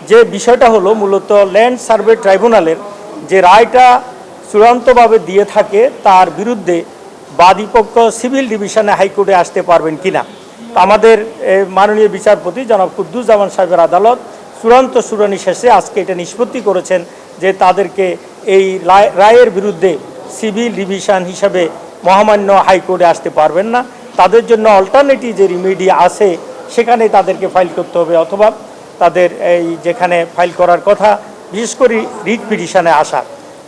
যে বিষয়টা হলো মূলত ল্যান্ড সার্ভে ট্রাইব্যুনালের যে রায়টা চূড়ান্তভাবে দিয়ে থাকে তার বিরুদ্ধে বাদীপক্ষ সিভিল ডিভিশনে হাইকোর্টে আসতে পারবেন কিনা। আমাদের মাননীয় বিচারপতি জনাব কুদ্দুজ্জামান সাহেবের আদালত চূড়ান্ত শুনানি শেষে আজকে এটা নিষ্পত্তি করেছেন যে তাদেরকে এই রায়ের বিরুদ্ধে সিভিল ডিভিশন হিসাবে মহামান্য হাইকোর্টে আসতে পারবেন না। তাদের জন্য অল্টারনেটিভ যে রিমেডি আছে সেখানে তাদেরকে ফাইল করতে হবে, অথবা তাদের এই যেখানে ফাইল করার কথা বিশেষ করে রিট পিটিশনে আসা।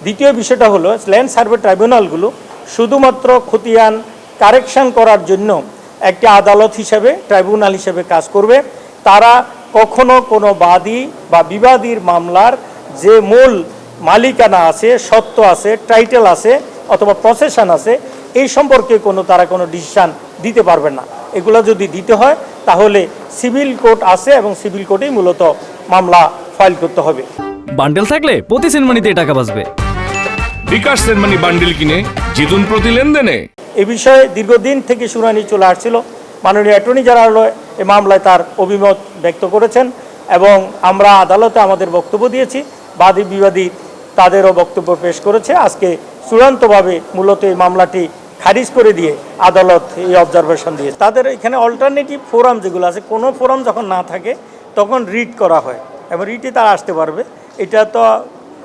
দ্বিতীয় বিষয়টা হলো ল্যান্ড সার্ভে ট্রাইব্যুনালগুলো শুধুমাত্র খতিয়ান কারেকশন করার জন্য একটি আদালত হিসেবে ট্রাইব্যুনাল হিসেবে কাজ করবে। তারা কখনো কোনো বাদী বা বিবাদীর মামলার যে মূল মালিকানা আছে, সত্ত্ব আছে, টাইটেল আছে অথবা প্রসেশন আছে, এই সম্পর্কে তারা কোনো ডিসিশান দিতে পারবে না। এগুলো যদি দিতে হয় তাহলে সিভিল কোর্ট আছে এবং সিভিল কোর্টেই মূলত মামলা ফাইল করতে হবে। বান্ডেল থাকলে প্রতি সেনমানিতে টাকা বাঁচবে। বিকাশ সেনমানি বান্ডেল কিনে জিতুন প্রতি লেনদেনে। এ বিষয়ে দীর্ঘদিন থেকে শুনানি চলে আসছিল। মাননীয় অ্যাটর্নি জেনারেল এই মামলায় তার অভিমত ব্যক্ত করেছেন এবং আমরা আদালতে আমাদের বক্তব্য দিয়েছি। বাদী বিবাদী তাদেরও বক্তব্য পেশ করেছে। আজকে চূড়ান্তভাবে মূলত এই মামলাটি খারিজ করে দিয়ে আদালত এই অবজারভেশন দিয়েছে। তাদের এখানে অল্টারনেটিভ ফোরাম যেগুলো আছে, কোনো ফোরাম যখন না থাকে তখন রিট করা হয় এবং রিটে তারা আসতে পারবে। এটা তো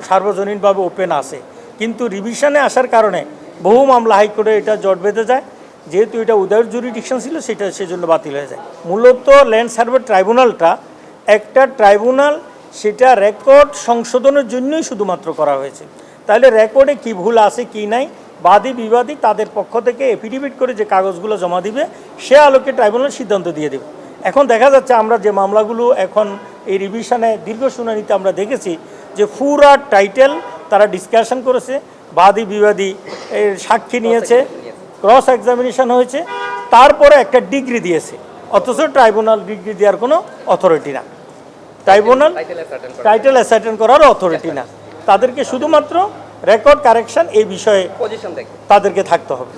সার্বজনীনভাবে ওপেন আছে, কিন্তু রিভিশনে আসার কারণে বহু মামলা হাইকোর্টে এটা জট বেঁধে যায়। যেহেতু এটা উইদাউট জুরিডিকশন ছিল সেটা সেজন্য বাতিল হয়ে যায়। মূলত ল্যান্ড সার্ভে ট্রাইব্যুনালটা একটা ট্রাইব্যুনাল, সেটা রেকর্ড সংশোধনের জন্যই শুধুমাত্র করা হয়েছে। তাহলে রেকর্ডে কি ভুল আছে কি নাই বাদী বিবাদী তাদের পক্ষ থেকে এফিডেভিট করে যে কাগজগুলো জমা দিবে সে আলোকে ট্রাইব্যুনাল সিদ্ধান্ত দিয়ে দেবে। এখন দেখা যাচ্ছে আমরা যে মামলাগুলো এখন এই রিভিশনে দীর্ঘ শুনানিতে আমরা দেখেছি যে পুরা টাইটেল তারা ডিসকাশন করেছে, বাদী বিবাদী এর সাক্ষী নিয়েছে, ক্রস এক্সামিনেশন হয়েছে, তারপরে একটা ডিগ্রি দিয়েছে, অথচ ট্রাইব্যুনাল ডিগ্রি দেওয়ার কোনো অথরিটি না, ট্রাইব্যুনাল টাইটেল অ্যাসার্টেন করার অথরিটি না। তাদেরকে শুধুমাত্র রেকর্ড কারেকশন এই বিষয়ে তাদেরকে থাকতে হবে।